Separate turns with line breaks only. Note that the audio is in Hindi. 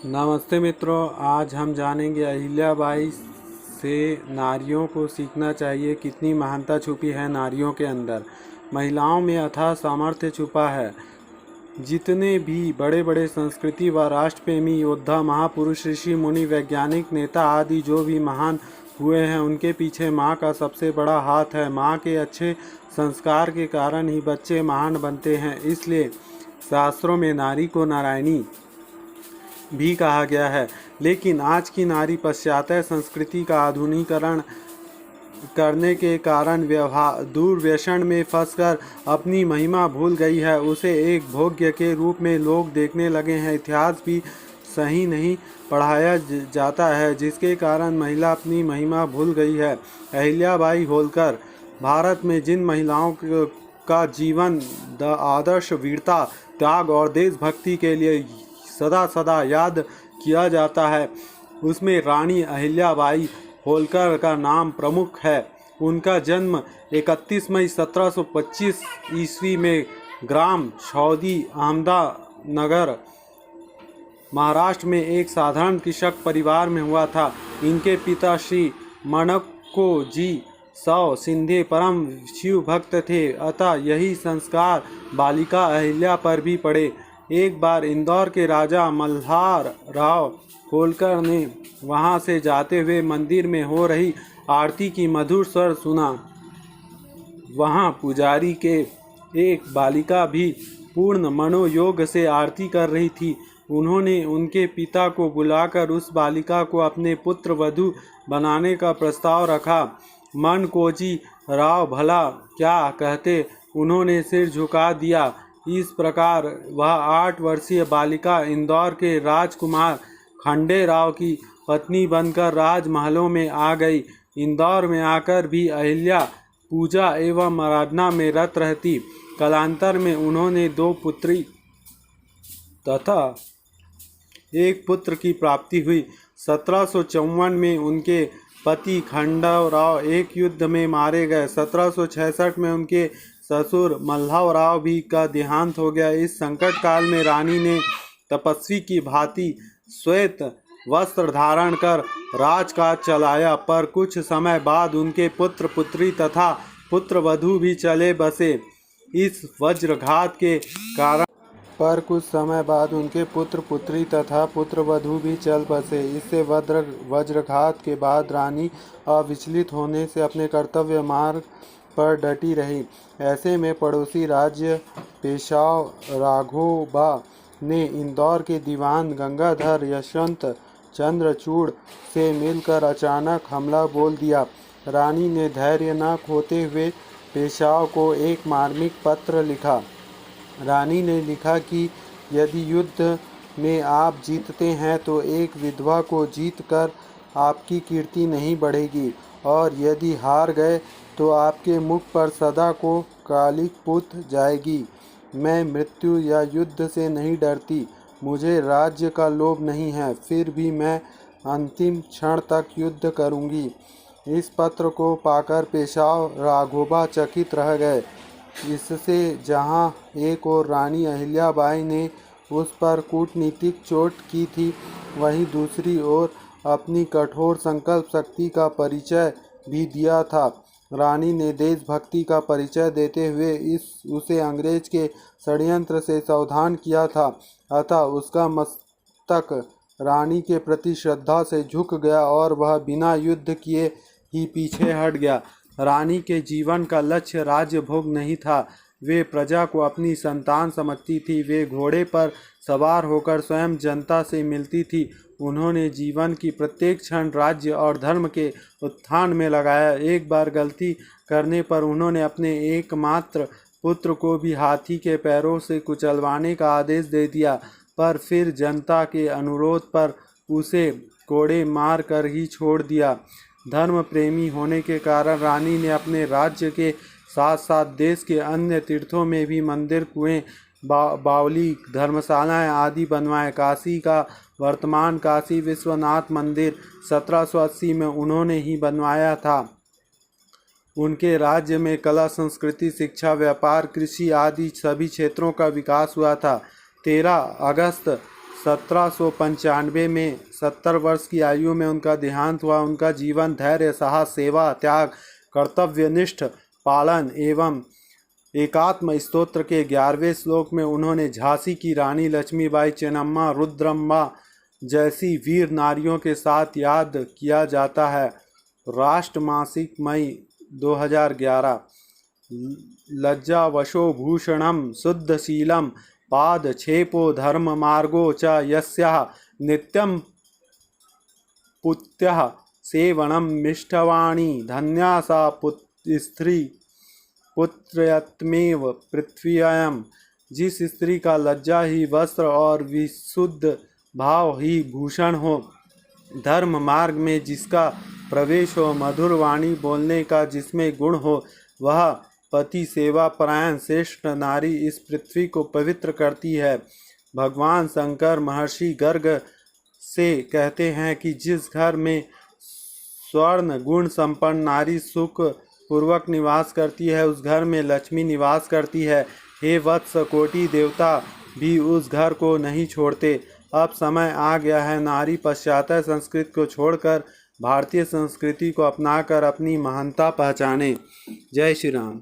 नमस्ते मित्रों, आज हम जानेंगे अहिल्याबाई से नारियों को सीखना चाहिए। कितनी महानता छुपी है नारियों के अंदर। महिलाओं में अथाह सामर्थ्य छुपा है। जितने भी बड़े बड़े संस्कृति व राष्ट्रप्रेमी योद्धा, महापुरुष, ऋषि मुनि, वैज्ञानिक, नेता आदि जो भी महान हुए हैं, उनके पीछे माँ का सबसे बड़ा हाथ है। माँ के अच्छे संस्कार के कारण ही बच्चे महान बनते हैं। इसलिए शास्त्रों में नारी को नारायणी भी कहा गया है। लेकिन आज की नारी पाश्चात्य संस्कृति का आधुनिकीकरण करने के कारण दुर्व्यसन में फंसकर अपनी महिमा भूल गई है। उसे एक भोग्य के रूप में लोग देखने लगे हैं। इतिहास भी सही नहीं पढ़ाया जाता है, जिसके कारण महिला अपनी महिमा भूल गई है। अहिल्याबाई होलकर भारत में जिन महिलाओं का जीवन आदर्श वीरता, त्याग और देशभक्ति के लिए सदा सदा याद किया जाता है, उसमें रानी अहिल्याबाई होलकर का नाम प्रमुख है। उनका जन्म 31 मई 1725 ईस्वी में ग्राम छौदी, अहमदनगर, महाराष्ट्र में एक साधारण कृषक परिवार में हुआ था। इनके पिता श्री मणक्को जी सौ सिंधे परम शिव भक्त थे, अतः यही संस्कार बालिका अहिल्या पर भी पड़े। एक बार इंदौर के राजा मल्हार राव होलकर ने वहां से जाते हुए मंदिर में हो रही आरती की मधुर स्वर सुना। वहां पुजारी के एक बालिका भी पूर्ण मनोयोग से आरती कर रही थी। उन्होंने उनके पिता को बुलाकर उस बालिका को अपने पुत्र वधू बनाने का प्रस्ताव रखा। मनकोजी राव भला क्या कहते, उन्होंने सिर झुका दिया। इस प्रकार वह 8 वर्षीय बालिका इंदौर के राजकुमार खंडे राव की पत्नी बनकर राजमहलों में आ गई। इंदौर में आकर भी अहिल्या पूजा एवं आराधना में रत रहती। कालांतर में उन्होंने 2 पुत्री तथा एक पुत्र की प्राप्ति हुई। 1754 में उनके पति खंडराव एक युद्ध में मारे गए। 1766 में उनके ससुर मल्हारराव भी का देहांत हो गया। इस संकट काल में रानी ने तपस्वी की भांति श्वेत वस्त्र धारण कर राजकाज चलाया, पर कुछ समय बाद उनके पुत्र पुत्री तथा पुत्रवधू भी चले बसे। इस वज्रघात के कारण इससे वज्रघात के बाद रानी अविचलित होने से अपने कर्तव्य मार्ग पर डटी रही। ऐसे में पड़ोसी राज्य पेशवा राघोबा ने इंदौर के दीवान गंगाधर यशवंत चंद्रचूड़ से मिलकर अचानक हमला बोल दिया। रानी ने धैर्य न खोते हुए पेशवा को एक मार्मिक पत्र लिखा। रानी ने लिखा कि यदि युद्ध में आप जीतते हैं तो एक विधवा को जीतकर आपकी कीर्ति नहीं बढ़ेगी, और यदि हार गए तो आपके मुख पर सदा को कालिक पुत जाएगी। मैं मृत्यु या युद्ध से नहीं डरती, मुझे राज्य का लोभ नहीं है, फिर भी मैं अंतिम क्षण तक युद्ध करूंगी। इस पत्र को पाकर पेशवा राघोबा चकित रह गए। इससे जहां एक और रानी अहिल्याबाई ने उस पर कूटनीतिक चोट की थी, वहीं दूसरी ओर अपनी कठोर संकल्प शक्ति का परिचय भी दिया था। रानी ने देशभक्ति का परिचय देते हुए उसे अंग्रेज के षड्यंत्र से सावधान किया था, अतः उसका मस्तक रानी के प्रति श्रद्धा से झुक गया और वह बिना युद्ध किए ही पीछे हट गया। रानी के जीवन का लक्ष्य राज्य भोग नहीं था, वे प्रजा को अपनी संतान समझती थी। वे घोड़े पर सवार होकर स्वयं जनता से मिलती थी। उन्होंने जीवन की प्रत्येक क्षण राज्य और धर्म के उत्थान में लगाया। एक बार गलती करने पर उन्होंने अपने एकमात्र पुत्र को भी हाथी के पैरों से कुचलवाने का आदेश दे दिया, पर फिर जनता के अनुरोध पर उसे कोड़े मार कर ही छोड़ दिया। धर्म प्रेमी होने के कारण रानी ने अपने राज्य के साथ साथ देश के अन्य तीर्थों में भी मंदिर, कुएं, बावली, धर्मशालाएं आदि बनवाए। काशी का वर्तमान काशी विश्वनाथ मंदिर 1780 में उन्होंने ही बनवाया था। उनके राज्य में कला, संस्कृति, शिक्षा, व्यापार, कृषि आदि सभी क्षेत्रों का विकास हुआ था। 13 अगस्त 1795 में 70 वर्ष की आयु में उनका देहांत हुआ। उनका जीवन धैर्य, साहस, सेवा, त्याग, कर्तव्यनिष्ठ पालन एवं एकात्म स्तोत्र के 11वें श्लोक में उन्होंने झांसी की रानी लक्ष्मीबाई, चेन्नम्मा, रुद्रम्मा जैसी वीर नारियों के साथ याद किया जाता है। राष्ट्र मासिक मई 2011। लज्जावशो भूषणम शुद्धशीलम पादछेपो धर्म मार्गो च यस्याः नित्यं पुत्यः सेवनम मिष्टवाणी धन्या सा स्त्री पुत्रयत्मेव पृथ्व्याम। जिस स्त्री का लज्जा ही वस्त्र और विशुद्ध भाव ही भूषण हो, धर्म मार्ग में जिसका प्रवेश हो, मधुर वाणी बोलने का जिसमें गुण हो, वह पति सेवा परायण श्रेष्ठ नारी इस पृथ्वी को पवित्र करती है। भगवान शंकर महर्षि गर्ग से कहते हैं कि जिस घर में स्वर्ण गुण संपन्न नारी सुख पूर्वक निवास करती है, उस घर में लक्ष्मी निवास करती है। हे वत्स, कोटि देवता भी उस घर को नहीं छोड़ते। अब समय आ गया है नारी पाश्चात्य संस्कृति को छोड़कर भारतीय संस्कृति को अपनाकर अपनी महानता पहचाने। जय श्री राम।